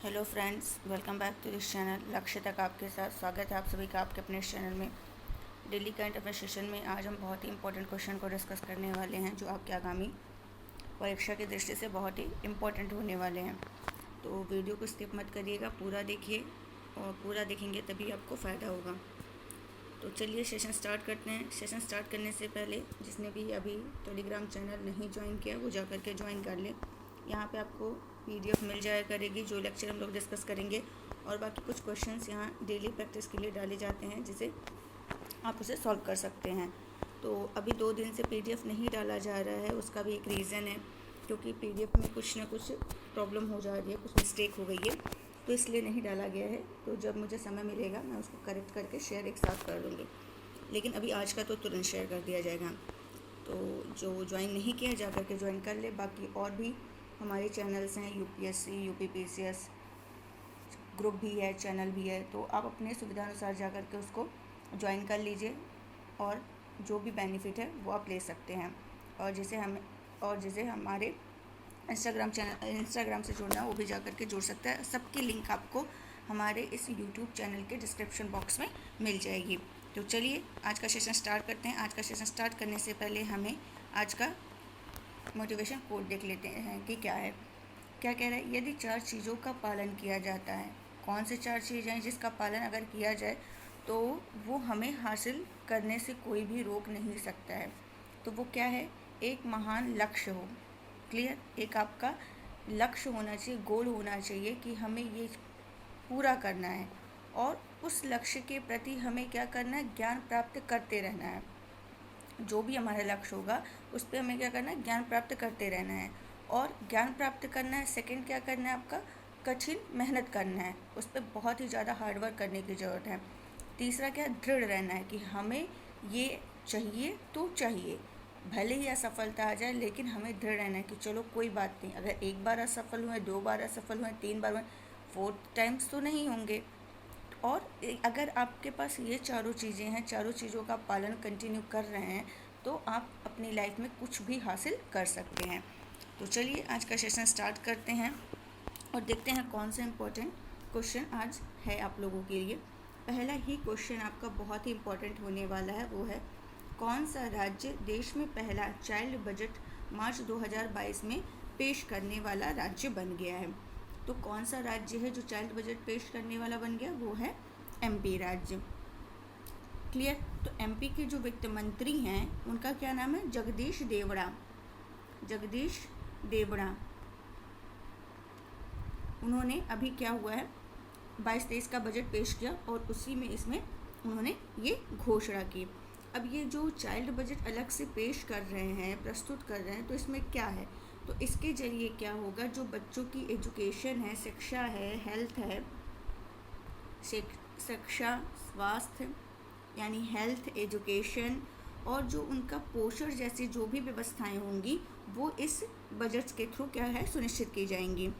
Hello friends, welcome back to this channel. लक्ष्य तक आपके साथ स्वागत है आप सभी का आपके अपने इस चैनल में। डेली करंट अफेयर सेशन में आज हम बहुत ही इंपॉर्टेंट क्वेश्चन को डिस्कस करने वाले हैं जो आपके आगामी परीक्षा की दृष्टि से बहुत ही इंपॉर्टेंट होने वाले हैं। तो वीडियो को स्किप मत करिएगा, पूरा देखिए और पूरा देखेंगे तभी आपको फ़ायदा होगा। तो चलिए सेशन स्टार्ट करते हैं। सेशन स्टार्ट करने से पहले जिसने भी अभी टेलीग्राम चैनल नहीं ज्वाइन किया वो जा करके ज्वाइन कर ले। यहाँ पे आपको PDF मिल जाया करेगी जो लेक्चर हम लोग डिस्कस करेंगे, और बाकी कुछ क्वेश्चंस यहाँ डेली प्रैक्टिस के लिए डाले जाते हैं जिसे आप उसे सॉल्व कर सकते हैं। तो अभी 2 दिन से PDF नहीं डाला जा रहा है, उसका भी एक रीज़न है क्योंकि PDF में कुछ ना कुछ प्रॉब्लम हो जा रही है, कुछ मिस्टेक हो गई है, तो इसलिए नहीं डाला गया है। तो जब मुझे समय मिलेगा मैं उसको करेक्ट करके शेयर एक साथ कर लूँगी, लेकिन अभी आज का तो तुरंत शेयर कर दिया जाएगा। तो जो ज्वाइन नहीं किया जा करके ज्वाइन कर ले। बाकी और भी हमारे चैनल्स हैं, UPSC, UPPCS ग्रुप भी है, चैनल भी है, तो आप अपने सुविधानुसार जा कर के उसको ज्वाइन कर लीजिए और जो भी बेनिफिट है वो आप ले सकते हैं। और जैसे हमारे इंस्टाग्राम से जुड़ना है वो भी जा कर के जुड़ सकता है। सबकी लिंक आपको हमारे इस यूट्यूब चैनल के डिस्क्रिप्शन बॉक्स में मिल जाएगी। तो चलिए आज का सेशन स्टार्ट करते हैं। आज का सेशन स्टार्ट करने से पहले हमें आज का मोटिवेशन कोट देख लेते हैं कि क्या है। क्या कह रहा है? यदि 4 चीज़ों का पालन किया जाता है, कौन से 4 चीज़ें हैं जिसका पालन अगर किया जाए तो वो हमें हासिल करने से कोई भी रोक नहीं सकता है। तो वो क्या है? एक महान लक्ष्य हो, क्लियर, एक आपका लक्ष्य होना चाहिए, गोल होना चाहिए कि हमें ये पूरा करना है, और उस लक्ष्य के प्रति हमें क्या करना है? ज्ञान प्राप्त करते रहना है। जो भी हमारा लक्ष्य होगा उस पर हमें क्या करना है? ज्ञान प्राप्त करते रहना है। और ज्ञान प्राप्त करना है, सेकंड क्या करना है? आपका कठिन मेहनत करना है, उस पर बहुत ही ज़्यादा हार्डवर्क करने की ज़रूरत है। तीसरा क्या? दृढ़ रहना है कि हमें ये चाहिए तो चाहिए, भले ही असफलता आ जाए लेकिन हमें दृढ़ रहना है कि चलो कोई बात नहीं, अगर एक बार असफल हुए, 2 बार असफल हुए, 3 बार हुए, 4th टाइम्स तो नहीं होंगे। और अगर आपके पास ये चारों चीज़ें हैं, चारों चीज़ों का पालन कंटिन्यू कर रहे हैं, तो आप अपनी लाइफ में कुछ भी हासिल कर सकते हैं। तो चलिए आज का सेशन स्टार्ट करते हैं और देखते हैं कौन सा इम्पोर्टेंट क्वेश्चन आज है आप लोगों के लिए। पहला ही क्वेश्चन आपका बहुत ही इम्पोर्टेंट होने वाला है, वो है कौन सा राज्य देश में पहला चाइल्ड बजट मार्च 2022 में पेश करने वाला राज्य बन गया है? तो कौन सा राज्य है जो चाइल्ड बजट पेश करने वाला बन गया? वो है MP राज्य, क्लियर। तो MP के जो वित्त मंत्री हैं उनका क्या नाम है? जगदीश देवड़ा। जगदीश देवड़ा, उन्होंने अभी क्या हुआ है 22-23 का बजट पेश किया और उसी में इसमें उन्होंने ये घोषणा की। अब ये जो चाइल्ड बजट अलग से पेश कर रहे हैं, प्रस्तुत कर रहे हैं, तो इसमें क्या है? तो इसके जरिए क्या होगा? जो बच्चों की एजुकेशन है, शिक्षा है, हेल्थ है, शिक्षा, स्वास्थ्य यानी हेल्थ, एजुकेशन, और जो उनका पोषण जैसी जो भी व्यवस्थाएं होंगी वो इस बजट के थ्रू क्या है? सुनिश्चित की जाएंगी।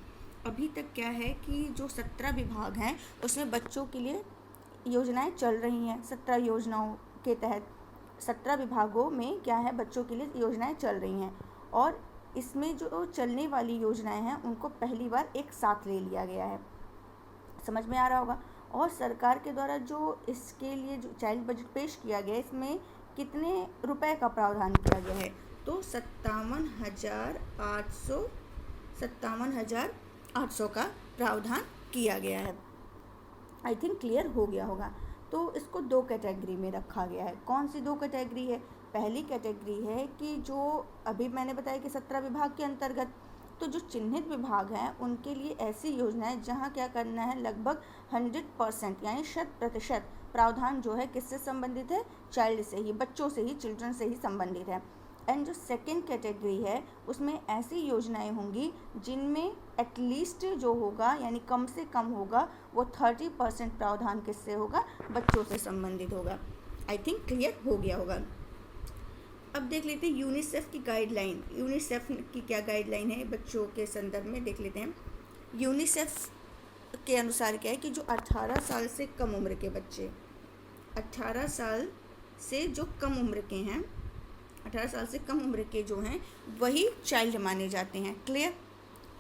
अभी तक क्या है कि जो 17 विभाग हैं उसमें बच्चों के लिए योजनाएं चल रही हैं। 17 योजनाओं के तहत 17 विभागों में क्या है? बच्चों के लिए योजनाएं चल रही हैं, और इसमें जो चलने वाली योजनाएं हैं उनको पहली बार एक साथ ले लिया गया है। समझ में आ रहा होगा। और सरकार के द्वारा जो इसके लिए जो चाइल्ड बजट पेश किया गया है, इसमें कितने रुपए का प्रावधान किया गया है? तो 57,800 का प्रावधान किया गया है। आई थिंक क्लियर हो गया होगा। तो इसको 2 कैटेगरी में रखा गया है। कौन सी 2 कैटेगरी है? पहली कैटेगरी है कि जो अभी मैंने बताया कि 17 विभाग के अंतर्गत, तो जो चिन्हित विभाग हैं उनके लिए ऐसी योजनाएं जहां क्या करना है? लगभग 100% यानी 100% प्रावधान जो है किससे संबंधित है? चाइल्ड से ही, बच्चों से ही, चिल्ड्रन से ही संबंधित है। एंड जो सेकेंड कैटेगरी है उसमें ऐसी योजनाएं होंगी जिनमें एटलीस्ट जो होगा यानी कम से कम होगा वो 30% प्रावधान किससे होगा? बच्चों से संबंधित होगा। आई थिंक क्लियर हो गया होगा। अब देख लेते हैं यूनिसेफ की गाइडलाइन। यूनिसेफ की क्या गाइडलाइन है बच्चों के संदर्भ में, देख लेते हैं। यूनिसेफ के अनुसार क्या है कि जो 18 साल से कम उम्र के बच्चे, 18 साल से जो कम उम्र के हैं, 18 साल से कम उम्र के जो हैं वही चाइल्ड माने जाते हैं, क्लियर।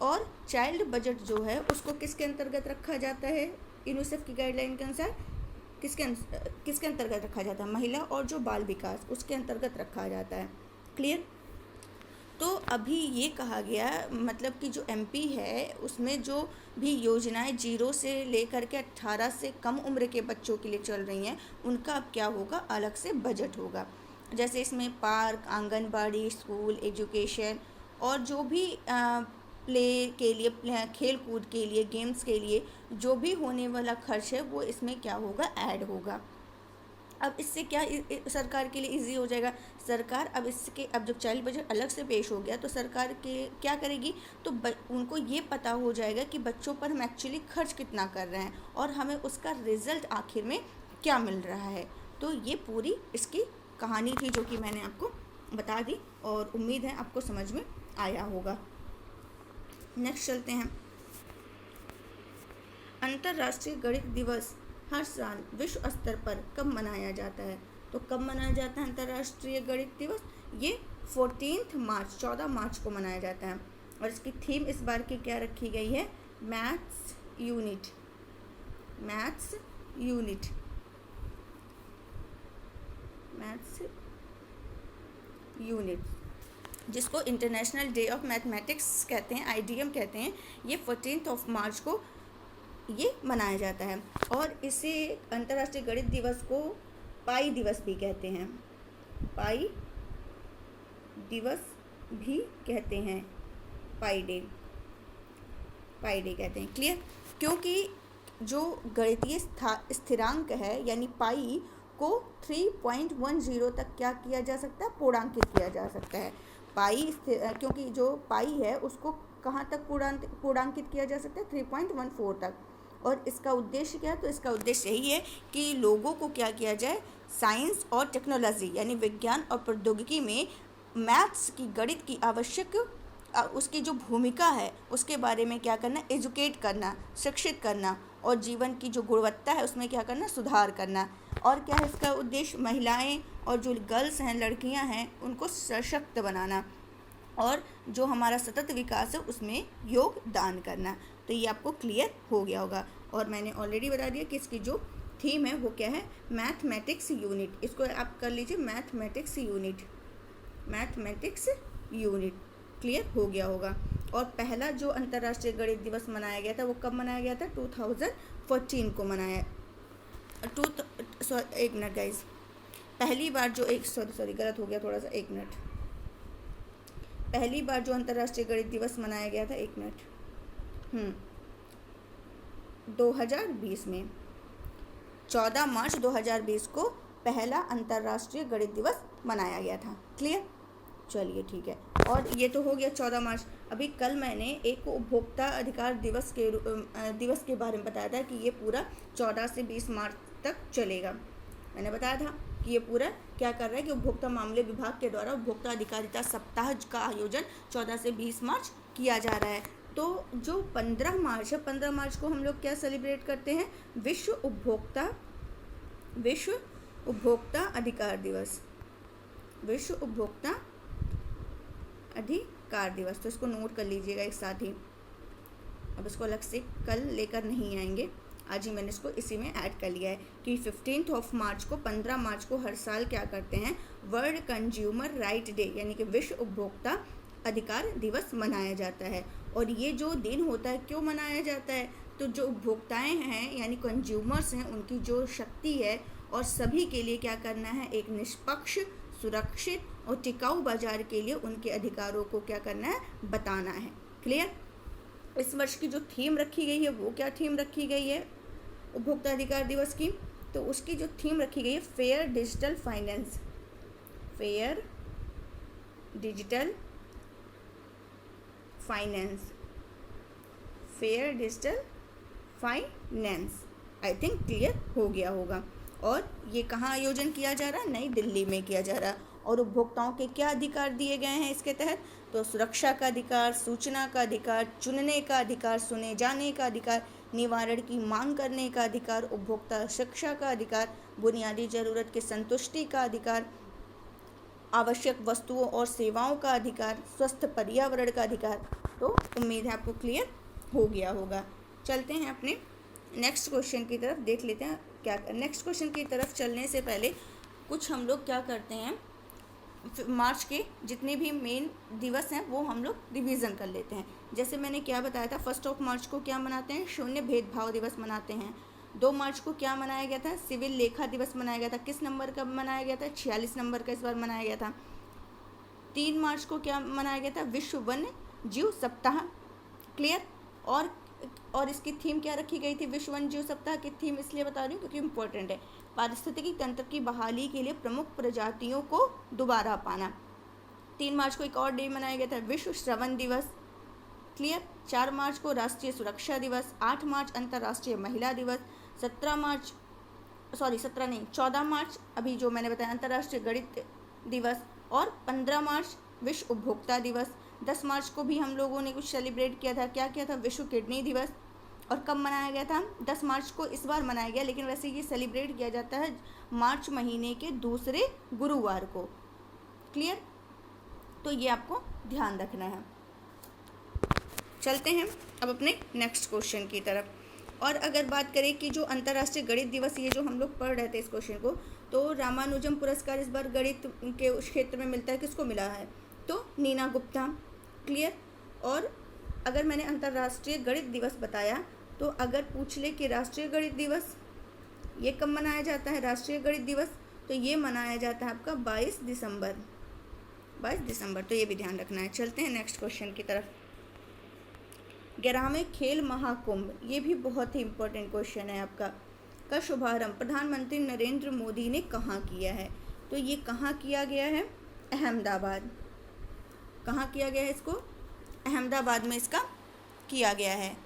और चाइल्ड बजट जो है उसको किसके अंतर्गत रखा जाता है, यूनिसेफ की गाइडलाइन के अनुसार किसके अंतर्गत रखा जाता है, महिला और जो बाल विकास उसके अंतर्गत रखा जाता है। क्लियर। तो अभी ये कहा गया मतलब कि जो एमपी है उसमें जो भी योजनाएं 0 से लेकर के 18 से कम उम्र के बच्चों के लिए चल रही हैं उनका अब क्या होगा, अलग से बजट होगा। जैसे इसमें पार्क, आंगनबाड़ी, स्कूल, एजुकेशन और जो भी प्ले के लिए, खेल कूद के लिए, गेम्स के लिए जो भी होने वाला खर्च है वो इसमें क्या होगा, ऐड होगा। अब इससे क्या सरकार के लिए इजी हो जाएगा। सरकार अब जब चाइल्ड बजट अलग से पेश हो गया तो सरकार के क्या करेगी, तो उनको ये पता हो जाएगा कि बच्चों पर हम एक्चुअली खर्च कितना कर रहे हैं और हमें उसका रिजल्ट आखिर में क्या मिल रहा है। तो ये पूरी इसकी कहानी थी जो कि मैंने आपको बता दी और उम्मीद है आपको समझ में आया होगा। नेक्स्ट चलते हैं। अंतर्राष्ट्रीय गणित दिवस हर साल विश्व स्तर पर कब मनाया जाता है? तो कब मनाया जाता है अंतर्राष्ट्रीय गणित दिवस? ये 14 मार्च को मनाया जाता है। और इसकी थीम इस बार की क्या रखी गई है? मैथ्स यूनिट, जिसको इंटरनेशनल डे ऑफ मैथमेटिक्स कहते हैं, IDM कहते हैं। ये 14 मार्च को ये मनाया जाता है। और इसे अंतर्राष्ट्रीय गणित दिवस को पाई दिवस भी कहते हैं, पाई डे कहते हैं। क्लियर। क्योंकि जो गणितीय स्थिरांक है यानी पाई को 3.10 तक क्या किया जा सकता है, पूर्णांकित किया जा सकता है। क्योंकि जो पाई है उसको कहाँ तक पूर्णांकित किया जा सकता है, 3.14 तक। और इसका उद्देश्य क्या है, तो इसका उद्देश्य यही है कि लोगों को क्या किया जाए, साइंस और टेक्नोलॉजी यानी विज्ञान और प्रौद्योगिकी में मैथ्स की, गणित की आवश्यक उसकी जो भूमिका है उसके बारे में क्या करना, एजुकेट करना, शिक्षित करना और जीवन की जो गुणवत्ता है उसमें क्या करना, सुधार करना। और क्या है इसका उद्देश्य, महिलाएं और जो गर्ल्स हैं, लड़कियां हैं, उनको सशक्त बनाना और जो हमारा सतत विकास है उसमें योगदान करना। तो ये आपको क्लियर हो गया होगा। और मैंने ऑलरेडी बता दिया कि इसकी जो थीम है वो क्या है, मैथमेटिक्स यूनिट। इसको आप कर लीजिए मैथमेटिक्स यूनिट। क्लियर हो गया होगा। और पहला जो अंतर्राष्ट्रीय गणित दिवस मनाया गया था वो कब मनाया गया था, 2014 को मनाया। एक मिनट गाइज, पहली बार जो गलत हो गया थोड़ा सा, एक मिनट। पहली बार जो अंतर्राष्ट्रीय गणित दिवस मनाया गया था, 2020 में 14 मार्च 2020 को पहला अंतर्राष्ट्रीय गणित दिवस मनाया गया था। क्लियर। चलिए ठीक है। और ये तो हो गया 14 मार्च। अभी कल मैंने एक उपभोक्ता अधिकार दिवस के बारे में बताया था कि ये पूरा 14 से 20 मार्च तक चलेगा। मैंने बताया था कि ये पूरा क्या कर रहा है कि उपभोक्ता मामले विभाग के द्वारा उपभोक्ता अधिकारिता सप्ताह का आयोजन 14 से 20 मार्च किया जा रहा है। तो जो 15 मार्च है, 15 मार्च को हम लोग क्या सेलिब्रेट करते हैं, विश्व उपभोक्ता अधिकार दिवस। तो इसको नोट कर लीजिएगा एक साथ ही। अब इसको अलग से कल लेकर नहीं आएंगे, आज ही मैंने इसको इसी में ऐड कर लिया है कि 15 मार्च को, 15 मार्च को हर साल क्या करते हैं, वर्ल्ड कंज्यूमर राइट डे यानी कि विश्व उपभोक्ता अधिकार दिवस मनाया जाता है। और ये जो दिन होता है क्यों मनाया जाता है, तो जो उपभोक्ताएं हैं यानी कंज्यूमर्स हैं, उनकी जो शक्ति है और सभी के लिए क्या करना है, एक निष्पक्ष, सुरक्षित और टिकाऊ बाजार के लिए उनके अधिकारों को क्या करना है, बताना है। क्लियर। इस वर्ष की जो थीम रखी गई है वो क्या थीम रखी गई है उपभोक्ता अधिकार दिवस की, तो उसकी जो थीम रखी गई है fair digital finance. I think clear हो गया होगा। और ये कहाँ आयोजन किया जा रहा है, नई दिल्ली में किया जा रहा है। और उपभोक्ताओं के क्या अधिकार दिए गए हैं इसके तहत, तो सुरक्षा का अधिकार, सूचना का अधिकार, चुनने का अधिकार, सुने जाने का अधिकार, निवारण की मांग करने का अधिकार, उपभोक्ता शिक्षा का अधिकार, बुनियादी जरूरत की संतुष्टि का अधिकार, आवश्यक वस्तुओं और सेवाओं का अधिकार, स्वस्थ पर्यावरण का अधिकार तो उम्मीद है आपको क्लियर हो गया होगा। चलते हैं अपने नेक्स्ट क्वेश्चन की तरफ, देख लेते हैं क्या। नेक्स्ट क्वेश्चन की तरफ चलने से पहले कुछ हम लोग क्या करते हैं, मार्च के जितने भी मेन दिवस हैं वो हम लोग रिवीजन कर लेते हैं। जैसे मैंने क्या बताया था, 1 मार्च को क्या मनाते हैं, शून्य भेदभाव दिवस मनाते हैं। 2 मार्च को क्या मनाया गया था, सिविल लेखा दिवस मनाया गया था। किस नंबर का मनाया गया था, 46 नंबर का इस बार मनाया गया था। 3 मार्च को क्या मनाया गया था, विश्व वन्य जीव सप्ताह। क्लियर। और इसकी थीम क्या रखी गई थी, विश्व वन्य जीव सप्ताह की थीम इसलिए बता रही हूँ क्योंकि इम्पोर्टेंट है। पारिस्थितिकी तंत्र की बहाली के लिए प्रमुख प्रजातियों को दोबारा पाना। 3 मार्च को एक और डे मनाया गया था, विश्व श्रवण दिवस। क्लियर। 4 मार्च को राष्ट्रीय सुरक्षा दिवस। 8 मार्च अंतर्राष्ट्रीय महिला दिवस। 14 मार्च अभी जो मैंने बताया अंतर्राष्ट्रीय गणित दिवस। और 15 मार्च विश्व उपभोक्ता दिवस। 10 मार्च को भी हम लोगों ने कुछ सेलिब्रेट किया था, क्या किया था, विश्व किडनी दिवस। और कब मनाया गया था, 10 मार्च को इस बार मनाया गया, लेकिन वैसे ये सेलिब्रेट किया जाता है मार्च महीने के दूसरे गुरुवार को। क्लियर। तो ये आपको ध्यान रखना है। चलते हैं अब अपने नेक्स्ट क्वेश्चन की तरफ। और अगर बात करें कि जो अंतर्राष्ट्रीय गणित दिवस, ये जो हम लोग पढ़ रहे थे इस क्वेश्चन को, तो रामानुजम पुरस्कार इस बार गणित के उस क्षेत्र में मिलता है, किसको मिला है, तो नीना गुप्ता। क्लियर। और अगर मैंने अंतर्राष्ट्रीय गणित दिवस बताया, तो अगर पूछ ले कि राष्ट्रीय गणित दिवस ये कब मनाया जाता है, राष्ट्रीय गणित दिवस, तो ये मनाया जाता है आपका 22 दिसंबर। तो ये भी ध्यान रखना है। चलते हैं नेक्स्ट क्वेश्चन की तरफ। 11वें खेल महाकुंभ, ये भी बहुत ही इंपॉर्टेंट क्वेश्चन है आपका, का शुभारंभ प्रधानमंत्री नरेंद्र मोदी ने कहाँ किया है, तो ये कहाँ किया गया है, अहमदाबाद। कहाँ किया गया है इसको, अहमदाबाद में इसका किया गया है।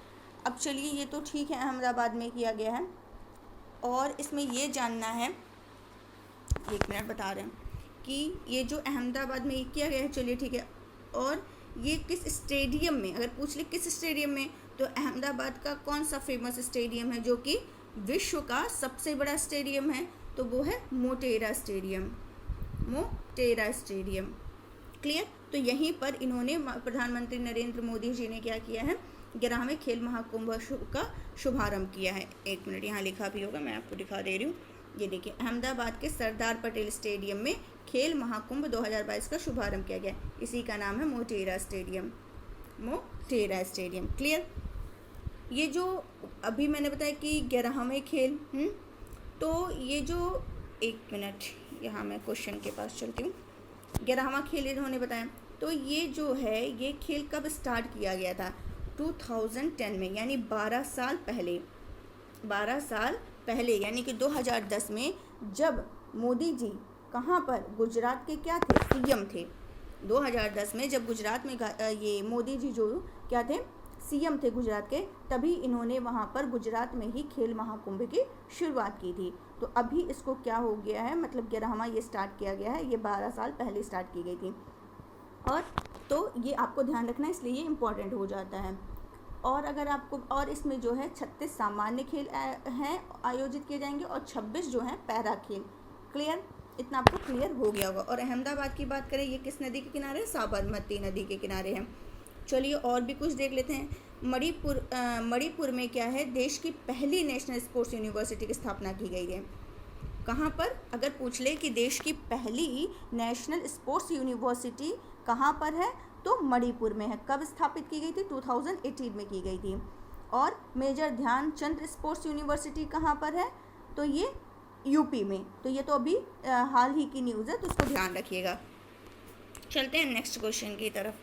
अब चलिए, ये तो ठीक है अहमदाबाद में किया गया है, और इसमें ये जानना है, 1 मिनट बता रहे हैं कि ये जो अहमदाबाद में किया गया है, चलिए ठीक है। और ये किस स्टेडियम में, अगर पूछ ले किस स्टेडियम में, तो अहमदाबाद का कौन सा फेमस स्टेडियम है जो कि विश्व का सबसे बड़ा स्टेडियम है, तो वो है मोटेरा स्टेडियम। क्लियर। तो यहीं पर इन्होंने प्रधानमंत्री नरेंद्र मोदी जी ने क्या किया है, 11वें खेल महाकुंभ का शुभारंभ किया है। 1 मिनट, यहाँ लिखा भी होगा, मैं आपको दिखा दे रही हूँ। ये देखिए, अहमदाबाद के सरदार पटेल स्टेडियम में खेल महाकुंभ 2022 का शुभारंभ किया गया। इसी का नाम है मोटेरा स्टेडियम। क्लियर। ये जो अभी मैंने बताया कि 11वें खेल, तो ये जो 1 मिनट, यहाँ मैं क्वेश्चन के पास चलती हूँ। 11वां खेल इन्होंने बताया, तो ये जो है ये खेल कब स्टार्ट किया गया था, 2010 में, यानी 12 साल पहले, यानी कि 2010 में, जब मोदी जी कहाँ पर, गुजरात के क्या थे, सीएम थे। 2010 में जब गुजरात में ये मोदी जी जो क्या थे, सीएम थे गुजरात के, तभी इन्होंने वहाँ पर गुजरात में ही खेल महाकुंभ की शुरुआत की थी। तो अभी इसको क्या हो गया है, मतलब 11वां ये स्टार्ट किया गया है, ये 12 साल पहले स्टार्ट की गई थी। और तो ये आपको ध्यान रखना है, इसलिए ये इम्पॉर्टेंट हो जाता है। और अगर आपको, और इसमें जो है 36 सामान्य खेल हैं आयोजित किए जाएंगे, और 26 जो हैं पैरा खेल। क्लियर। इतना आपको क्लियर हो गया होगा। और अहमदाबाद की बात करें, ये किस नदी के किनारे है, साबरमती नदी के किनारे है। चलिए और भी कुछ देख लेते हैं। मणिपुर में क्या है, देश की पहली नेशनल स्पोर्ट्स यूनिवर्सिटी की स्थापना की गई है। कहाँ पर, अगर पूछ ले कि देश की पहली नेशनल स्पोर्ट्स यूनिवर्सिटी कहाँ पर है, तो मणिपुर में है। कब स्थापित की गई थी, 2018 में की गई थी। और मेजर ध्यानचंद स्पोर्ट्स यूनिवर्सिटी कहाँ पर है, तो ये यूपी में। तो ये तो अभी हाल ही की न्यूज़ है, तो उसको ध्यान रखिएगा। चलते हैं नेक्स्ट क्वेश्चन की तरफ।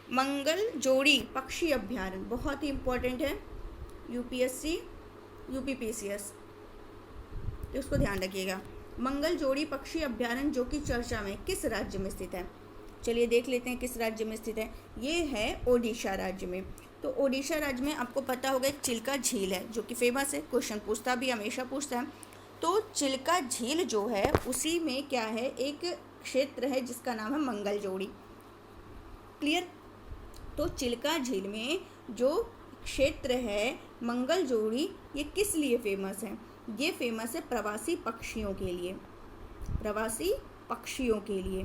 मंगल जोड़ी पक्षी अभ्यारण्य, बहुत ही इम्पोर्टेंट है, यूपीपीसीएस, तो उसको ध्यान रखिएगा। मंगल जोड़ी पक्षी अभ्यारण्य जो कि चर्चा में, किस राज्य में स्थित है, चलिए देख लेते हैं किस राज्य में स्थित है। ये है ओडिशा राज्य में। तो ओडिशा राज्य में आपको पता होगा एक चिल्का झील है जो कि फेमस है, क्वेश्चन पूछता भी, हमेशा पूछता है। तो चिल्का झील जो है उसी में क्या है, एक क्षेत्र है जिसका नाम है मंगल जोड़ी। क्लियर। तो चिल्का झील में जो क्षेत्र है मंगल जोड़ी, ये किस लिए फेमस है, ये फेमस है प्रवासी पक्षियों के लिए।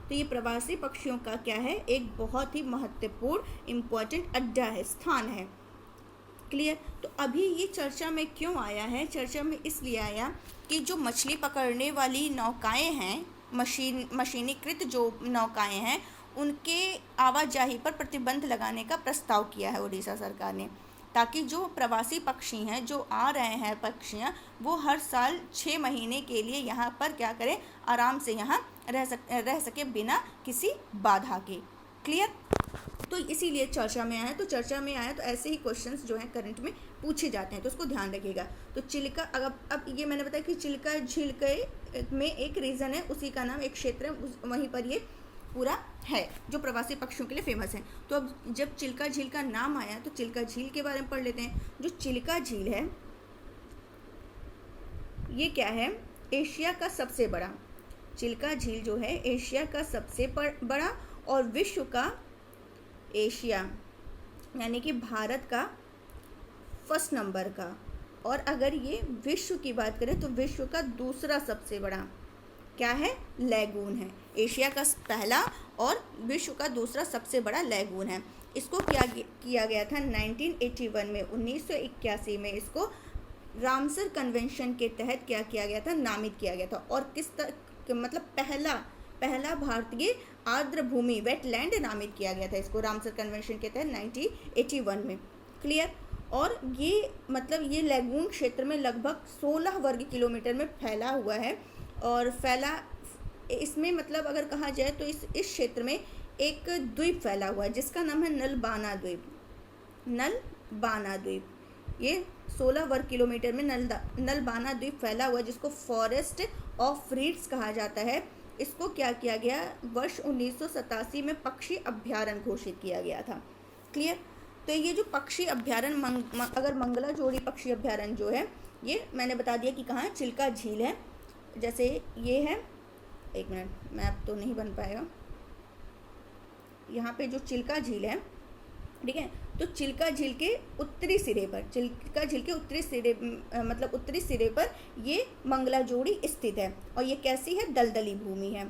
तो ये प्रवासी पक्षियों का क्या है, एक बहुत ही महत्वपूर्ण इम्पोर्टेंट अड्डा है, स्थान है। क्लियर। तो अभी ये चर्चा में क्यों आया है, चर्चा में इसलिए आया कि जो मछली पकड़ने वाली नौकाएं हैं, मशीनीकृत जो नौकाएं हैं, उनके आवाजाही पर प्रतिबंध लगाने का प्रस्ताव किया है उड़ीसा सरकार ने, ताकि जो प्रवासी पक्षी हैं, जो आ रहे हैं पक्षियाँ, वो हर साल 6 महीने के लिए यहाँ पर क्या करें, आराम से यहाँ रह सके बिना किसी बाधा के। क्लियर। तो इसीलिए चर्चा में आया। तो चर्चा में आया तो ऐसे ही क्वेश्चंस जो हैं करंट में पूछे जाते हैं, तो उसको ध्यान रखिएगा। तो चिल्का, अब ये मैंने बताया कि चिल्का झील के में एक रीज़न है, उसी का नाम एक क्षेत्र है, वहीं पर ये पूरा है जो प्रवासी पक्षियों के लिए फेमस है। तो अब जब चिल्का झील का नाम आया तो चिल्का झील के बारे में पढ़ लेते हैं। जो चिल्का झील है ये क्या है, एशिया का सबसे बड़ा, चिल्का झील जो है एशिया का सबसे बड़ा और विश्व का, एशिया यानी कि भारत का फर्स्ट नंबर का, और अगर ये विश्व की बात करें तो विश्व का दूसरा सबसे बड़ा क्या है, लैगून है। एशिया का पहला और विश्व का दूसरा सबसे बड़ा लैगून है। इसको किया गया था 1981 में, 1981 में इसको रामसर कन्वेंशन के तहत क्या किया गया था, नामित किया गया था। और मतलब पहला भारतीय आर्द्र भूमि वेटलैंड नामित किया गया था इसको रामसर कन्वेंशन के तहत 1981 में। क्लियर। और ये मतलब ये लैगून क्षेत्र में लगभग 16 वर्ग किलोमीटर में फैला हुआ है, और इसमें मतलब अगर कहा जाए तो इस क्षेत्र में एक द्वीप फैला हुआ है जिसका नाम है नलबाना द्वीप। नलबाना द्वीप, ये 16 वर्ग किलोमीटर में नलबाना द्वीप फैला हुआ है, जिसको फॉरेस्ट ऑफ रीड्स कहा जाता है। इसको क्या किया गया, वर्ष 1987 में पक्षी अभ्यारण्य घोषित किया गया था। क्लियर। तो ये जो पक्षी अभ्यारण्य अगर मंगला जोड़ी पक्षी अभ्यारण्य जो है, ये मैंने बता दिया कि कहाँ है, चिल्का झील है। जैसे ये है, एक मिनट मैप तो नहीं बन पाएगा, यहाँ पे जो चिल्का झील है, ठीक है, तो चिल्का झील के उत्तरी सिरे पर, चिल्का झील के उत्तरी सिरे मतलब उत्तरी सिरे पर ये मंगला जोड़ी स्थित है। और ये कैसी है, दलदली भूमि है।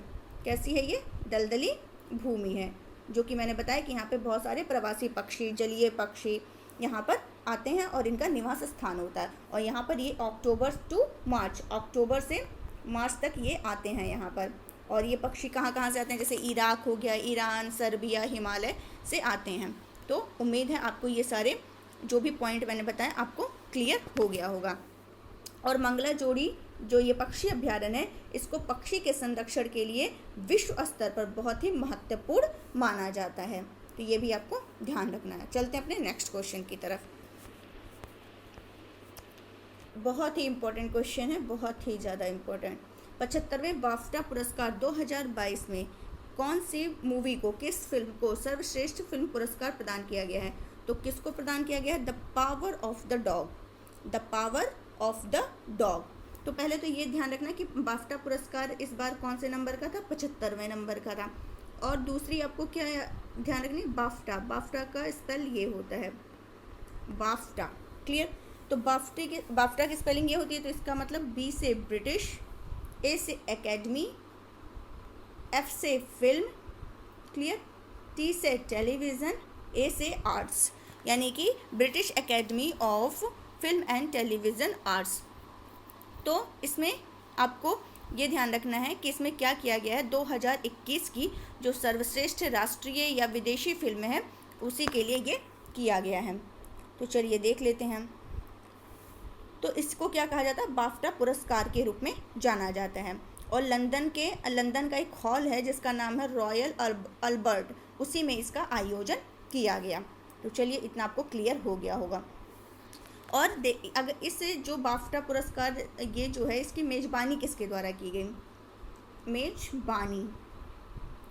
कैसी है ये, दलदली भूमि है, जो कि मैंने बताया कि यहाँ पे बहुत सारे प्रवासी पक्षी, जलीय पक्षी यहाँ पर आते हैं और इनका निवास स्थान होता है। और यहाँ पर ये अक्टूबर टू मार्च, अक्टूबर से मार्च तक ये आते हैं यहाँ पर। और ये पक्षी कहाँ से आते हैं, जैसे इराक हो गया, ईरान, सर्बिया, हिमालय से आते हैं। तो उम्मीद है आपको ये सारे जो भी पॉइंट मैंने बताया आपको क्लियर हो गया होगा। और मंगला जोड़ी जो ये पक्षी अभ्यारण्य है, इसको पक्षी के संरक्षण के लिए विश्व स्तर पर बहुत ही महत्वपूर्ण माना जाता है। तो ये भी आपको ध्यान रखना है। चलते हैं अपने नेक्स्ट क्वेश्चन की तरफ। बहुत ही इम्पोर्टेंट क्वेश्चन है, बहुत ही ज़्यादा इम्पोर्टेंट। 75वें बाफ्टा पुरस्कार 2022 में कौन सी मूवी को, किस फिल्म को सर्वश्रेष्ठ फिल्म पुरस्कार प्रदान किया गया है? तो किसको प्रदान किया गया है? The power of the dog, the power of the dog. तो पहले तो ये ध्यान रखना कि बाफ्टा पुरस्कार इस बार कौन से नंबर का था? 75वें नंबर का था। और दूसरी आपको क्या ध्यान रखनी, बाफ्टा, बाफ्टा का स्पेल ये होता है बाफ्टा। क्लियर। तो बाफ्टा की स्पेलिंग ये होती है, तो इसका मतलब बी से ब्रिटिश, ए से एकेडमी, एफ से फिल्म, क्लियर, टी से टेलीविज़न, ए से आर्ट्स, यानी कि British academy of film and television arts. तो इसमें आपको ये ध्यान रखना है कि इसमें क्या किया गया है, 2021 की जो सर्वश्रेष्ठ राष्ट्रीय या विदेशी फिल्म है उसी के लिए ये किया गया है। तो चलिए देख लेते हैं। तो इसको क्या कहा जाता है? बाफ्टा पुरस्कार के रूप में जाना जाता है। और लंदन का एक हॉल है जिसका नाम है रॉयल अल्बर्ट, उसी में इसका आयोजन किया गया। तो चलिए इतना आपको क्लियर हो गया होगा। और अगर इस जो बाफ्टा पुरस्कार ये जो है, इसकी मेज़बानी किसके द्वारा की गई? मेज़बानी,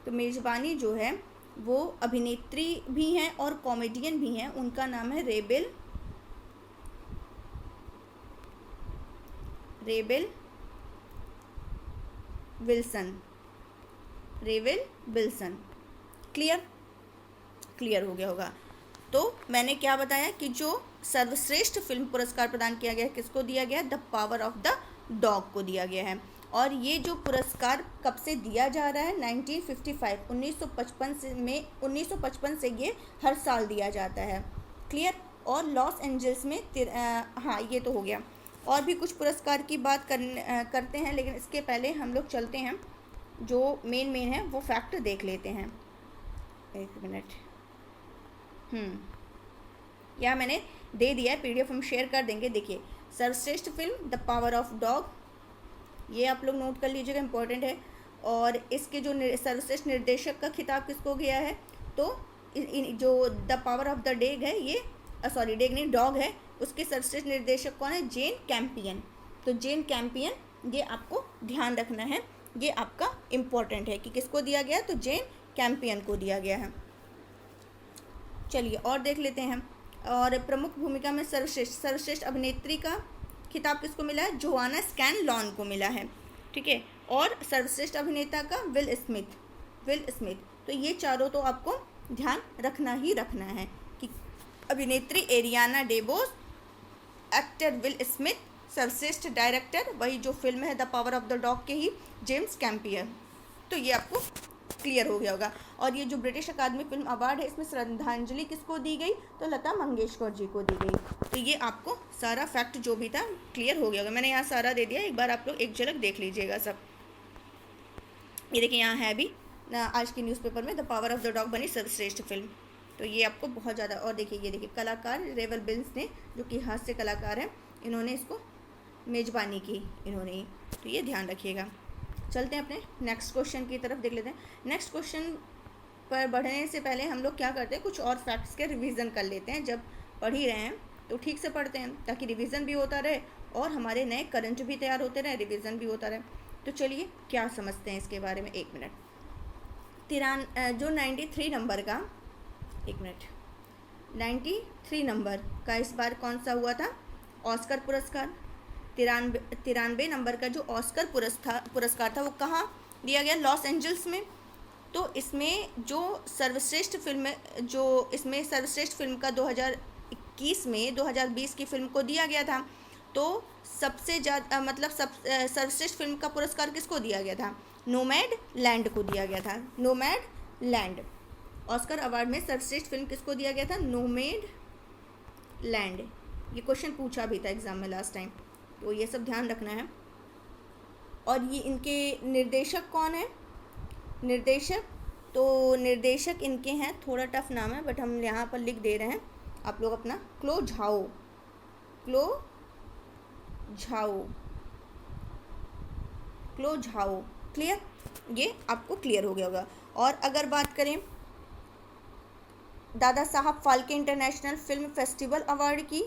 तो मेज़बानी जो है वो अभिनेत्री भी हैं और कॉमेडियन भी हैं, उनका नाम है rebel Wilson, rebel Wilson. Clear हो गया होगा। तो मैंने क्या बताया कि जो सर्वश्रेष्ठ फिल्म पुरस्कार प्रदान किया गया, किसको दिया गया? The power of the dog को दिया गया है। और ये जो पुरस्कार कब से दिया जा रहा है, 1955 1955 से में 1955 से ये हर साल दिया जाता है। क्लियर। और लॉस एंजल्स में हाँ ये तो हो गया। और भी कुछ पुरस्कार की बात करते हैं, लेकिन इसके पहले हम लोग चलते हैं, जो मेन है वो फैक्ट देख लेते हैं। एक मिनट। यहाँ मैंने दे दिया है, PDF हम शेयर कर देंगे। देखिए, सर्वश्रेष्ठ film the power of dog, ये आप लोग नोट कर लीजिएगा, इम्पोर्टेंट है। और इसके जो सर्वश्रेष्ठ निर्देशक का खिताब किसको गया है, तो जो द पावर ऑफ द डेग है, ये सॉरी डेग नहीं, डॉग है, उसके सर्वश्रेष्ठ निर्देशक कौन है, जेन कैम्पियन। तो जेन कैम्पियन, ये आपको ध्यान रखना है, ये आपका इम्पोर्टेंट है कि किसको दिया गया, तो जेन कैम्पियन को दिया गया है। चलिए और देख लेते हैं। और प्रमुख भूमिका में सर्वश्रेष्ठ अभिनेत्री का खिताब किसको मिला है, जोआना स्कैनलॉन को मिला है। ठीक है। और सर्वश्रेष्ठ अभिनेता का विल स्मिथ। तो ये चारों तो आपको ध्यान रखना ही रखना है कि अभिनेत्री एरियाना डेबोस, एक्टर विल स्मिथ, सर्वश्रेष्ठ डायरेक्टर वही जो फिल्म है the power of the dog के ही जेम्स कैम्पियर। तो ये आपको क्लियर हो गया होगा। और ये जो ब्रिटिश अकादमी फिल्म अवार्ड है, इसमें श्रद्धांजलि किसको दी गई, तो लता मंगेशकर जी को दी गई। तो ये आपको सारा फैक्ट जो भी था क्लियर हो गया होगा। मैंने यहाँ सारा दे दिया, एक बार आप लोग एक झलक देख लीजिएगा सब। ये देखिए, यहाँ है भी आज की न्यूज़पेपर में the power of the dog बनी सर्वश्रेष्ठ फिल्म। तो ये आपको बहुत ज़्यादा। और देखिए, ये देखिए कलाकार रेवल बिल्स ने, जो कि हास्य कलाकार हैं, इन्होंने इसको मेज़बानी की इन्होंने। तो ये ध्यान रखिएगा। चलते हैं अपने नेक्स्ट क्वेश्चन की तरफ, देख लेते हैं। नेक्स्ट क्वेश्चन पर बढ़ने से पहले हम लोग क्या करते हैं, कुछ और फैक्ट्स के रिवीजन कर लेते हैं। जब पढ़ ही रहे हैं तो ठीक से पढ़ते हैं, ताकि रिवीजन भी होता रहे और हमारे नए करंट भी तैयार होते रहे, रिवीजन भी होता रहे। तो चलिए क्या समझते हैं इसके बारे में। एक मिनट। जो 93 नंबर का, एक मिनट, 93 नंबर का इस बार कौन सा हुआ था, ऑस्कर पुरस्कार। 93 नंबर का जो ऑस्कर पुरस्कार था वो कहाँ दिया गया, लॉस एंजल्स में। तो इसमें जो सर्वश्रेष्ठ फिल्म, जो इसमें सर्वश्रेष्ठ फिल्म का 2021 में 2020 की फिल्म को दिया गया था। तो सबसे ज़्यादा मतलब सर्वश्रेष्ठ फिल्म का पुरस्कार किसको दिया गया था, नोमैड लैंड को दिया गया था। नोमैड लैंड, ऑस्कर अवार्ड में सर्वश्रेष्ठ फिल्म किसको दिया गया था, नोमैड लैंड। ये क्वेश्चन पूछा भी था एग्जाम में लास्ट टाइम, तो ये सब ध्यान रखना है। और ये इनके निर्देशक कौन है, निर्देशक इनके हैं, थोड़ा टफ नाम है बट हम यहाँ पर लिख दे रहे हैं, आप लोग अपना क्लो झाओ। क्लियर, ये आपको क्लियर हो गया होगा। और अगर बात करें Dada Saheb Phalke international film festival award की,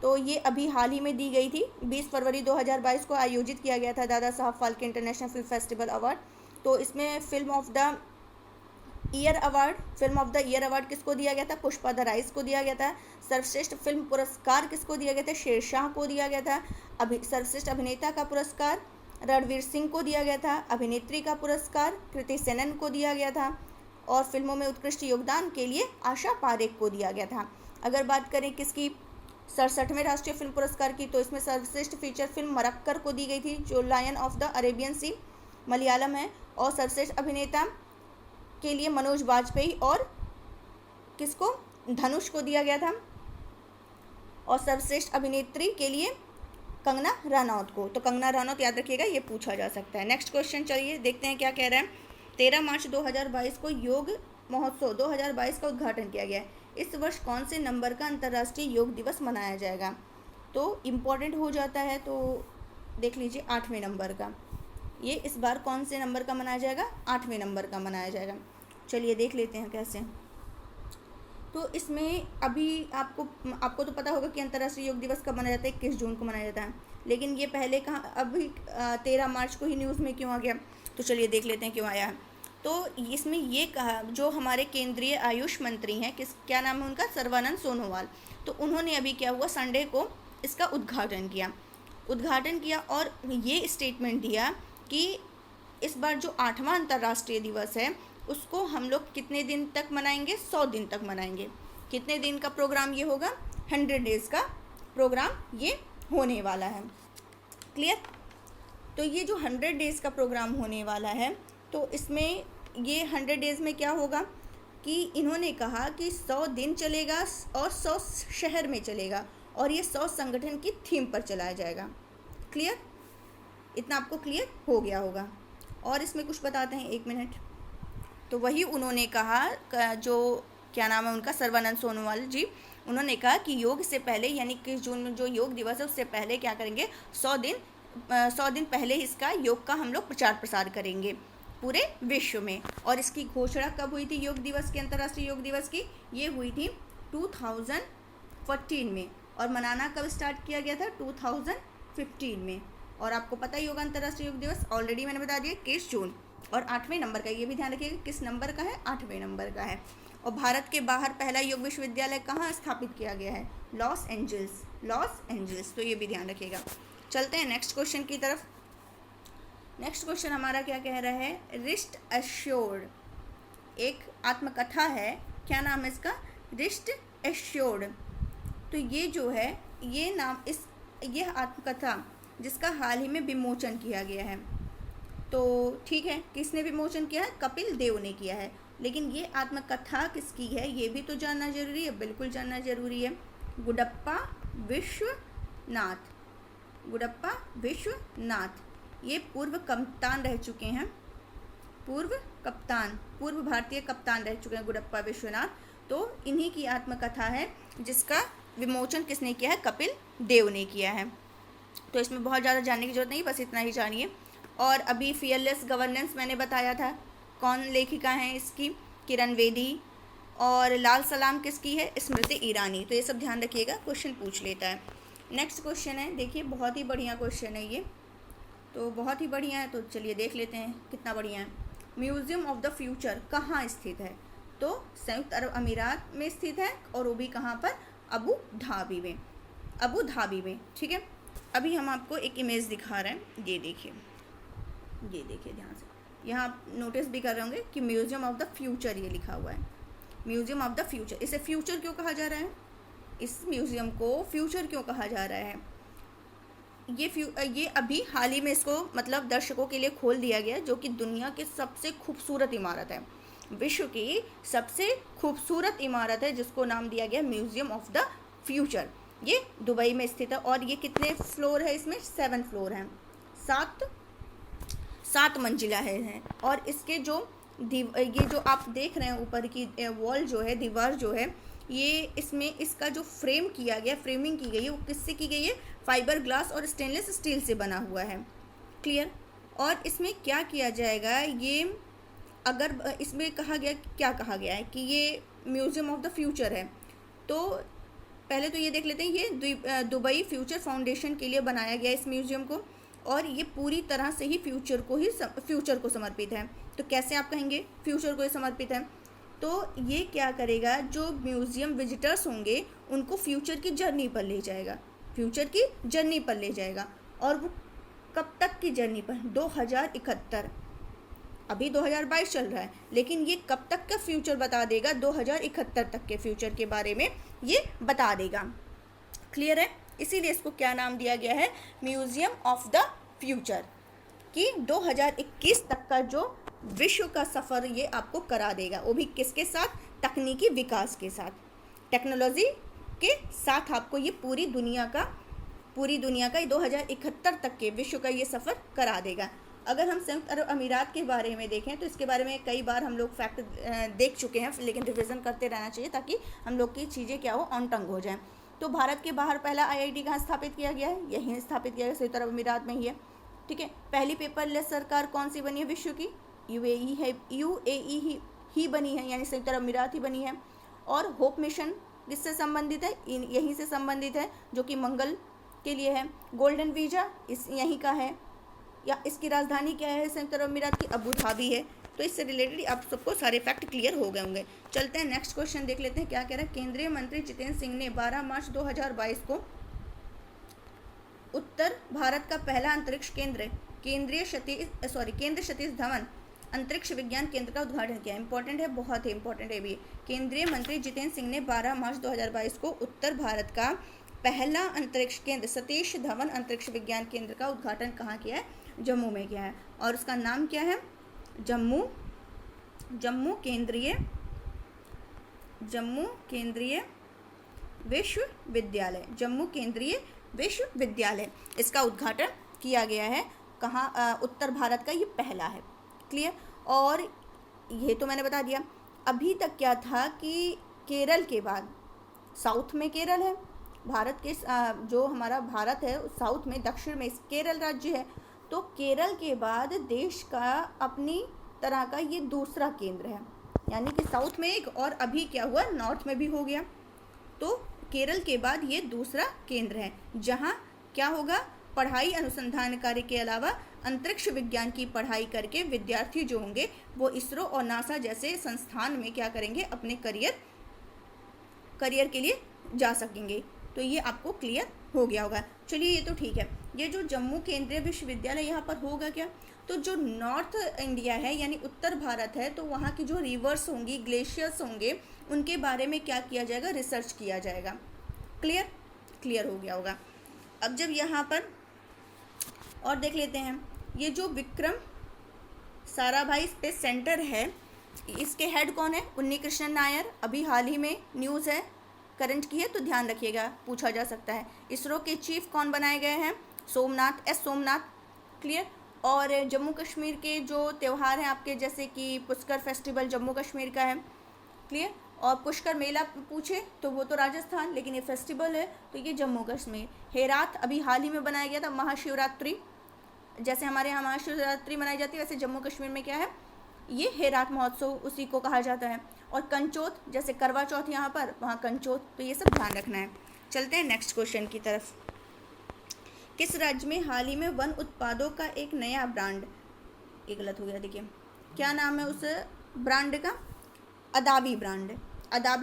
तो ये अभी हाल ही में दी गई थी, 20 फरवरी 2022 को आयोजित किया गया था Dada Saheb Phalke international film festival award. तो इसमें film of the year award किसको दिया गया था, पुष्पा द राइज को दिया गया था। सर्वश्रेष्ठ फिल्म पुरस्कार किसको दिया गया था, शेरशाह को दिया गया था। सर्वश्रेष्ठ अभिनेता का पुरस्कार रणवीर सिंह को दिया गया था। अभिनेत्री का पुरस्कार कृति सेनन को दिया गया था। और फिल्मों में उत्कृष्ट योगदान के लिए आशा पारेख को दिया गया था। अगर बात करें किसकी, 67वें राष्ट्रीय फिल्म पुरस्कार की, तो इसमें सर्वश्रेष्ठ फीचर फिल्म मरक्कर को दी गई थी, जो लायन ऑफ द अरेबियन सी मलयालम है। और सर्वश्रेष्ठ अभिनेता के लिए मनोज बाजपेयी और किसको, धनुष को दिया गया था। और सर्वश्रेष्ठ अभिनेत्री के लिए कंगना रनौत को। तो कंगना रनौत याद रखिएगा, ये पूछा जा सकता है। नेक्स्ट क्वेश्चन चलिए देखते हैं क्या कह रहा है। 13 मार्च 2022 को योग महोत्सव 2022 का उद्घाटन किया गया है। इस वर्ष कौन से नंबर का अंतर्राष्ट्रीय योग दिवस मनाया जाएगा, तो इम्पोर्टेंट हो जाता है। तो देख लीजिए 8वें नंबर का, ये इस बार कौन से नंबर का मनाया जाएगा, 8वें नंबर का मनाया जाएगा। चलिए देख लेते हैं कैसे। तो इसमें अभी आपको तो पता होगा कि अंतर्राष्ट्रीय योग दिवस कब मनाया जाता है, 21 जून को मनाया जाता है। लेकिन ये पहले कहाँ, अभी 13 मार्च को ही न्यूज़ में क्यों आ गया, तो चलिए देख लेते हैं क्यों आया है। तो इसमें ये कहा, जो हमारे केंद्रीय आयुष मंत्री हैं, क्या नाम है उनका, सर्बानंद सोनोवाल, तो उन्होंने अभी क्या हुआ, संडे को इसका उद्घाटन किया और ये स्टेटमेंट दिया कि इस बार जो 8वां अंतर्राष्ट्रीय दिवस है उसको हम लोग कितने दिन तक मनाएंगे, 100 दिन तक मनाएंगे। कितने दिन का प्रोग्राम ये होगा, 100 डेज़ का प्रोग्राम ये होने वाला है। क्लियर। तो ये जो 100 डेज़ का प्रोग्राम होने वाला है, तो इसमें ये 100 डेज़ में क्या होगा कि इन्होंने कहा कि 100 दिन चलेगा और 100 शहर में चलेगा, और ये 100 संगठन की थीम पर चलाया जाएगा। क्लियर? इतना आपको क्लियर हो गया होगा। और इसमें कुछ बताते हैं, 1 मिनट। तो वही उन्होंने कहा, जो क्या नाम है उनका, सर्बानंद सोनोवाल जी, उन्होंने कहा कि योग से पहले, यानी 21 जून में जो योग दिवस है उससे पहले क्या करेंगे, 100 दिन पहले इसका योग का हम लोग प्रचार प्रसार करेंगे पूरे विश्व में। और इसकी घोषणा कब हुई थी योग दिवस की, अंतर्राष्ट्रीय योग दिवस की? ये हुई थी 2014 में, और मनाना कब स्टार्ट किया गया था? 2015 में। और आपको पता ही होगा अंतर्राष्ट्रीय योग दिवस ऑलरेडी मैंने बता दिया 21 जून, और 8वें नंबर का, ये भी ध्यान रखिएगा किस नंबर का है, 8वें नंबर का है। और भारत के बाहर पहला योग विश्वविद्यालय कहाँ स्थापित किया गया है? Los Angeles. तो ये भी ध्यान रखिएगा। चलते हैं नेक्स्ट क्वेश्चन की तरफ। नेक्स्ट क्वेश्चन हमारा क्या कह रहा है, रेस्ट एश्योर्ड एक आत्मकथा है, क्या नाम है इसका? Rest assured. तो ये जो है, ये नाम यह आत्मकथा जिसका हाल ही में विमोचन किया गया है, तो ठीक है, किसने विमोचन किया है? कपिल देव ने किया है। लेकिन ये आत्मकथा किसकी है, ये भी तो जानना जरूरी है, बिल्कुल जानना जरूरी है। गुडप्पा विश्वनाथ, ये पूर्व कप्तान रह चुके हैं, पूर्व भारतीय कप्तान रह चुके हैं गुडप्पा विश्वनाथ। तो इन्हीं की आत्मकथा है जिसका विमोचन किसने किया है? कपिल देव ने किया है। तो इसमें बहुत ज़्यादा जानने की जरूरत नहीं, बस इतना ही जानिए। और अभी फियरलेस गवर्नेंस मैंने बताया था, कौन लेखिका हैं इसकी? किरण बेदी। और लाल सलाम किसकी है? स्मृति ईरानी। तो ये सब ध्यान रखिएगा, क्वेश्चन पूछ लेता है। नेक्स्ट क्वेश्चन है, देखिए बहुत ही बढ़िया क्वेश्चन है ये, तो बहुत ही बढ़िया है, तो चलिए देख लेते हैं कितना बढ़िया है। म्यूजियम ऑफ द फ्यूचर कहाँ स्थित है? तो संयुक्त अरब अमीरात में स्थित है, और वो भी कहाँ पर? अबू धाबी में। ठीक है, अभी हम आपको एक इमेज दिखा रहे हैं, ये देखिए ध्यान से। यहाँ आप नोटिस भी कर रहे होंगे कि म्यूजियम ऑफ द फ्यूचर ये लिखा हुआ है, म्यूजियम ऑफ द फ्यूचर। इसे फ्यूचर क्यों कहा जा रहा है? इस म्यूजियम को फ्यूचर क्यों कहा जा रहा है? ये अभी हाल ही में इसको मतलब दर्शकों के लिए खोल दिया गया, जो कि दुनिया की सबसे खूबसूरत इमारत है, विश्व की सबसे खूबसूरत इमारत है, जिसको नाम दिया गया म्यूजियम ऑफ द फ्यूचर। ये दुबई में स्थित है, और ये कितने फ्लोर है? इसमें 7 फ्लोर हैं, 7 मंजिला है। और इसके ये जो आप देख रहे हैं ऊपर की वॉल जो है, दीवार जो है, ये इसमें इसका जो फ्रेमिंग की गई है, वो किससे की गई है? फाइबर ग्लास और स्टेनलेस स्टील से बना हुआ है। क्लियर? और इसमें क्या किया जाएगा, ये अगर इसमें क्या कहा गया है कि ये म्यूजियम ऑफ द फ्यूचर है, तो पहले तो ये देख लेते हैं, ये दुबई फ्यूचर फाउंडेशन के लिए बनाया गया इस म्यूजियम को, और ये पूरी तरह से ही फ्यूचर को समर्पित है। तो कैसे आप कहेंगे फ्यूचर को समर्पित है? तो ये क्या करेगा, जो म्यूजियम विजिटर्स होंगे उनको फ्यूचर की जर्नी पर ले जाएगा, और वो कब तक की जर्नी पर? 2071। अभी 2022 चल रहा है, लेकिन ये कब तक का फ्यूचर बता देगा? 2071 तक के फ्यूचर के बारे में ये बता देगा। क्लियर है? इसीलिए इसको क्या नाम दिया गया है? म्यूजियम ऑफ द फ्यूचर, कि 2021 तक का जो विश्व का सफ़र ये आपको करा देगा, वो भी किसके साथ? तकनीकी विकास के साथ, टेक्नोलॉजी के साथ आपको ये पूरी दुनिया का 2071 तक के विश्व का ये सफ़र करा देगा। अगर हम संयुक्त अरब अमीरात के बारे में देखें, तो इसके बारे में कई बार हम लोग फैक्ट देख चुके हैं, लेकिन रिवीजन करते रहना चाहिए ताकि हम लोग की चीज़ें क्या हो, ऑन टंग हो जाएं। तो भारत के बाहर पहला IIT कहाँ स्थापित किया गया है? यहीं स्थापित किया गया, संयुक्त अरब अमीरात में ही है। ठीक है, पहली पेपरलेस सरकार कौन सी बनी है विश्व की? UAE ही बनी है, यानी संयुक्त अरब अमीरात ही बनी है। और होप मिशन किससे संबंधित है? यहीं से संबंधित है, जो कि मंगल के लिए है। गोल्डन वीजा यहीं का है, या इसकी राजधानी क्या है संयुक्त अरब अमीरात की? अबू धाबी है। तो इससे रिलेटेड आप सबको सारे फैक्ट क्लियर हो गए होंगे। चलते हैं नेक्स्ट क्वेश्चन देख लेते हैं क्या कह रहा है। केंद्रीय मंत्री जितेंद्र सिंह ने 12 मार्च 2022 को उत्तर भारत का पहला अंतरिक्ष केंद्र केंद्र सतीश धवन अंतरिक्ष विज्ञान केंद्र का उद्घाटन किया। इंपॉर्टेंट है, बहुत ही इंपॉर्टेंट है भी। केंद्रीय मंत्री जितेंद्र सिंह ने 12 मार्च 2022 को उत्तर भारत का पहला अंतरिक्ष केंद्र सतीश धवन अंतरिक्ष विज्ञान केंद्र का उद्घाटन कहाँ किया है? जम्मू में किया है और उसका नाम क्या है? जम्मू केंद्रीय विश्वविद्यालय। जम्मू केंद्रीय विश्वविद्यालय, इसका उद्घाटन किया गया है। कहाँ? उत्तर भारत का ये पहला है। क्लियर? और ये तो मैंने बता दिया। अभी तक क्या था कि केरल के बाद, साउथ में केरल है, भारत के जो हमारा भारत है साउथ में, दक्षिण में केरल राज्य है, तो केरल के बाद देश का अपनी तरह का ये दूसरा केंद्र है, यानी कि साउथ में एक, और अभी क्या हुआ, नॉर्थ में भी हो गया। तो केरल के बाद ये दूसरा केंद्र है जहाँ क्या होगा, पढ़ाई अनुसंधान कार्य के अलावा अंतरिक्ष विज्ञान की पढ़ाई करके विद्यार्थी जो होंगे वो इसरो और नासा जैसे संस्थान में क्या करेंगे, अपने करियर के लिए जा सकेंगे। तो ये आपको क्लियर हो गया होगा। चलिए ये तो ठीक है। ये जो जम्मू केंद्रीय विश्वविद्यालय यहाँ पर होगा क्या, तो जो नॉर्थ इंडिया है यानी उत्तर भारत है, तो वहाँ की जो रिवर्स होंगी, ग्लेशियर्स होंगे, उनके बारे में क्या किया जाएगा, रिसर्च किया जाएगा। क्लियर हो गया होगा। अब जब यहाँ पर और देख लेते हैं, ये जो विक्रम साराभाई स्पेस सेंटर है, इसके हेड कौन है? उन्नी कृष्णन नायर। अभी हाल ही में न्यूज़ है, करंट की है, तो ध्यान रखिएगा, पूछा जा सकता है। इसरो के चीफ कौन बनाए गए हैं? सोमनाथ। क्लियर? और जम्मू कश्मीर के जो त्यौहार हैं आपके, जैसे कि पुष्कर फेस्टिवल जम्मू कश्मीर का है। क्लियर? और पुष्कर मेला पूछे तो वो तो राजस्थान, लेकिन ये फेस्टिवल है तो ये जम्मू कश्मीर। हेरात अभी हाल ही में बनाया गया था, महाशिवरात्रि, जैसे हमारे यहाँ महाशिवरात्रि मनाई जाती है, वैसे जम्मू कश्मीर में क्या है, ये हेरात महोत्सव उसी को कहा जाता है। और कंचोत, जैसे करवा चौथ यहाँ पर, वहाँ कंचोत, तो ये सब ध्यान रखना है। चलते हैं नेक्स्ट क्वेश्चन की तरफ। किस राज्य में हाल ही में वन उत्पादों का एक नया ब्रांड, ये गलत हो गया, देखिए क्या नाम है उस ब्रांड का? अदाबी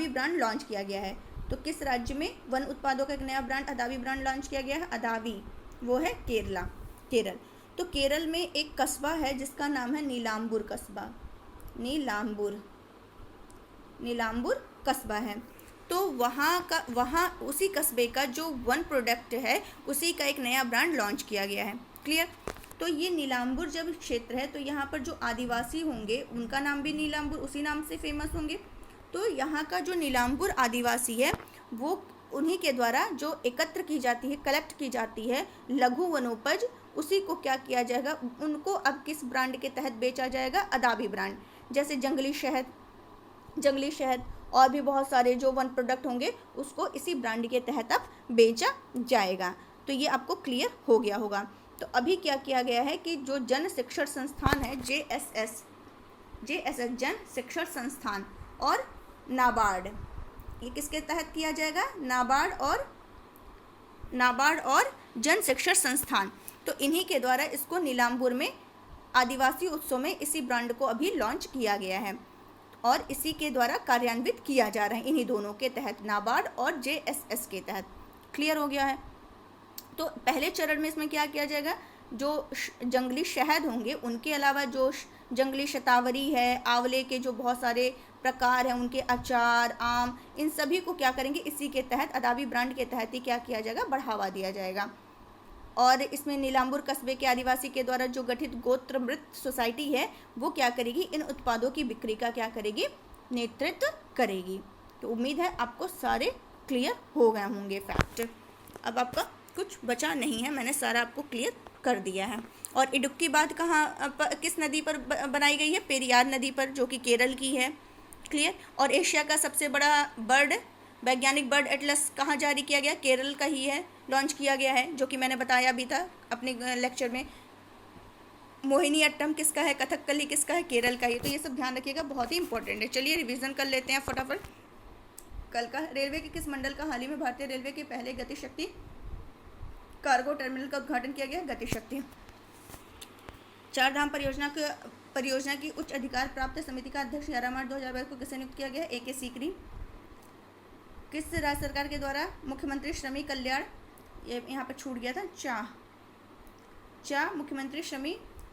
ब्रांड लॉन्च किया गया है। तो किस राज्य में वन उत्पादों का एक नया ब्रांड अदाबी ब्रांड लॉन्च किया गया है? अदाबी, वो है केरल। तो केरल में एक कस्बा है जिसका नाम है नीलाम्बूर कस्बा। नीलाम्बूर कस्बा है। तो वहाँ उसी कस्बे का जो वन प्रोडक्ट है, उसी का एक नया ब्रांड लॉन्च किया गया है। क्लियर? तो ये नीलाम्बूर जब क्षेत्र है, तो यहाँ पर जो आदिवासी होंगे उनका नाम भी नीलाम्बूर, उसी नाम से फेमस होंगे। तो यहाँ का जो नीलाम्बूर आदिवासी है, वो उन्हीं के द्वारा जो एकत्र की जाती है, कलेक्ट की जाती है लघु वनोपज, उसी को क्या किया जाएगा, उनको अब किस ब्रांड के तहत बेचा जाएगा? अदाबी ब्रांड। जैसे जंगली शहद और भी बहुत सारे जो वन प्रोडक्ट होंगे, उसको इसी ब्रांड के तहत अब बेचा जाएगा। तो ये आपको क्लियर हो गया होगा। तो अभी क्या किया गया है कि जो जन शिक्षण संस्थान है, JSS जन शिक्षण संस्थान, और नाबार्ड, ये किसके तहत किया जाएगा? नाबार्ड और जन शिक्षण संस्थान, तो इन्हीं के द्वारा इसको नीलाम्बूर में आदिवासी उत्सव में इसी ब्रांड को अभी लॉन्च किया गया है और इसी के द्वारा कार्यान्वित किया जा रहा है, इन्हीं दोनों के तहत, नाबार्ड और JSS के तहत। क्लियर हो गया है? तो पहले चरण में इसमें क्या किया जाएगा, जो जंगली शहद होंगे उनके अलावा जो जंगली शतावरी है, आंवले के जो बहुत सारे प्रकार हैं, उनके अचार, आम, इन सभी को क्या करेंगे, इसी के तहत, अदाबी ब्रांड के तहत ही क्या किया जाएगा, बढ़ावा दिया जाएगा। और इसमें नीलाम्बूर कस्बे के आदिवासी के द्वारा जो गठित गोत्र मृत सोसाइटी है, वो क्या करेगी, इन उत्पादों की बिक्री का क्या करेगी, नेतृत्व करेगी। तो उम्मीद है आपको सारे क्लियर हो गए होंगे फैक्ट। अब आपका कुछ बचा नहीं है, मैंने सारा आपको क्लियर कर दिया है। और इडुक्की बात किस नदी पर बनाई गई है? पेरियार नदी पर, जो कि केरल की है। क्लियर? और एशिया का सबसे बड़ा वैज्ञानिक बर्ड एटलस कहाँ जारी किया गया? केरल का ही है, लॉन्च किया गया है, जो कि मैंने बताया भी था अपने लेक्चर में। मोहिनी अट्टम किसका है? कथकली किसका है? केरल का ही। तो ये सब ध्यान रखिएगा, बहुत ही इंपॉर्टेंट है। चलिए रिवीजन कर लेते हैं फटाफट। कल का रेलवे के किस मंडल का हाल ही में भारतीय रेलवे के पहले गतिशक्ति कार्गो टर्मिनल का उद्घाटन किया गया? गतिशक्ति। चार धाम परियोजना की उच्च अधिकार प्राप्त समिति का अध्यक्ष 11 मार्च 2022 को किसे नियुक्त किया गया? AK सीकरी। किस राज्य सरकार के द्वारा मुख्यमंत्री श्रमिक कल्याण, ये यहाँ पर छूट गया था,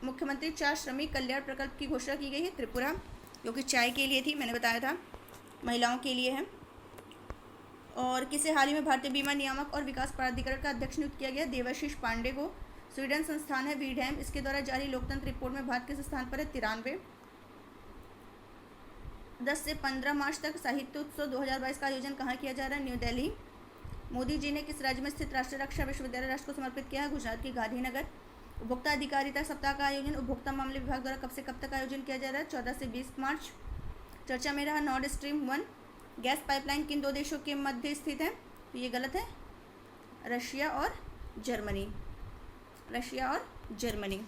मुख्यमंत्री चाय श्रमिक कल्याण प्रकल्प की घोषणा की गई है? त्रिपुरा, जो कि चाय के लिए थी, मैंने बताया था, महिलाओं के लिए है। और किसे हाल ही में भारतीय बीमा नियामक और विकास प्राधिकरण का अध्यक्ष नियुक्त किया गया? देवाशीष पांडे को। स्वीडन संस्थान है वीडहैम, इसके द्वारा जारी लोकतंत्र रिपोर्ट में भारत किस स्थान पर है? 93। 10 से 15 मार्च तक साहित्य उत्सव 2022 का आयोजन कहाँ किया जा रहा है? न्यू दिल्ली। मोदी जी ने किस राज्य में स्थित राष्ट्रीय रक्षा विश्वविद्यालय राष्ट्र को समर्पित किया है? गुजरात के गांधीनगर। उपभोक्ता अधिकारिता सप्ताह का आयोजन उपभोक्ता मामले विभाग द्वारा कब से कब तक आयोजन किया जा रहा है? 14 से 20 मार्च। चर्चा में रहा नॉर्ड स्ट्रीम 1 गैस पाइपलाइन किन 2 देशों के मध्य स्थित है? तो ये गलत है, रशिया और जर्मनी। रशिया और जर्मनी।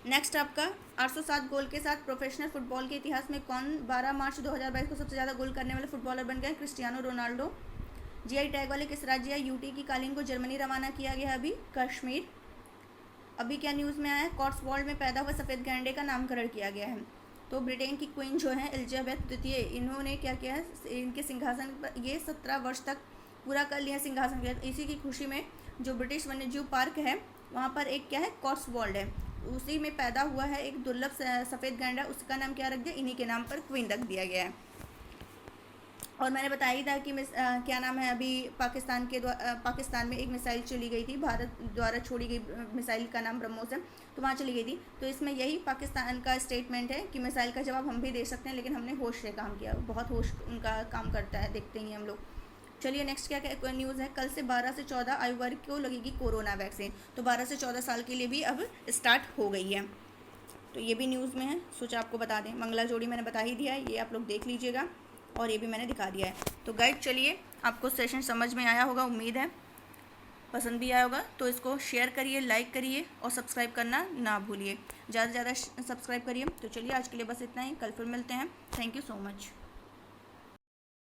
नेक्स्ट आपका 807 गोल के साथ प्रोफेशनल फुटबॉल के इतिहास में कौन 12 मार्च 2022 को सबसे ज़्यादा गोल करने वाले फुटबॉलर बन गए? Cristiano Ronaldo. जीआई टैग वाले किस राज्य या यूटी की कालीन को जर्मनी रवाना किया गया है? अभी कश्मीर। अभी क्या न्यूज़ में आया है? कॉट्सवॉल्ड में पैदा हुए सफ़ेद गैंडे का नामकरण किया गया है। तो ब्रिटेन की क्वीन जो है एलिजाबेथ द्वितीय, इन्होंने क्या किया है? इनके सिंहासन पर ये 17 वर्ष तक पूरा कर लिया सिंहासन किया। इसी की खुशी में जो ब्रिटिश वन्यजीव पार्क है वहाँ पर एक क्या है? कॉट्सवॉल्ड है, उसी में पैदा हुआ है एक दुर्लभ सफ़ेद गैंडा, उसका नाम क्या रख दिया? इन्हीं के नाम पर क्वीन रख दिया गया है। और मैंने बताया ही था कि क्या नाम है, अभी पाकिस्तान में एक मिसाइल चली गई थी, भारत द्वारा छोड़ी गई मिसाइल का नाम ब्रह्मोस है, तो वहाँ चली गई थी। तो इसमें यही पाकिस्तान का स्टेटमेंट है कि मिसाइल का जवाब हम भी दे सकते हैं, लेकिन हमने होश से काम किया। बहुत होश उनका काम करता है, देखते ही हम लोग। चलिए नेक्स्ट क्या न्यूज़ है? कल से 12 से 14 आयु वर्ग को लगेगी कोरोना वैक्सीन। तो 12 से 14 साल के लिए भी अब स्टार्ट हो गई है, तो ये भी न्यूज़ में है, सोचा आपको बता दें। मंगला जोड़ी मैंने बता ही दिया है, ये आप लोग देख लीजिएगा, और ये भी मैंने दिखा दिया है। तो गाइड चलिए, आपको सेशन समझ में आया होगा, उम्मीद है पसंद भी आया होगा। तो इसको शेयर करिए, लाइक करिए और सब्सक्राइब करना ना भूलिए, ज़्यादा से ज़्यादा सब्सक्राइब करिए। तो चलिए आज के लिए बस इतना ही, कल फिर मिलते हैं। Thank you so much.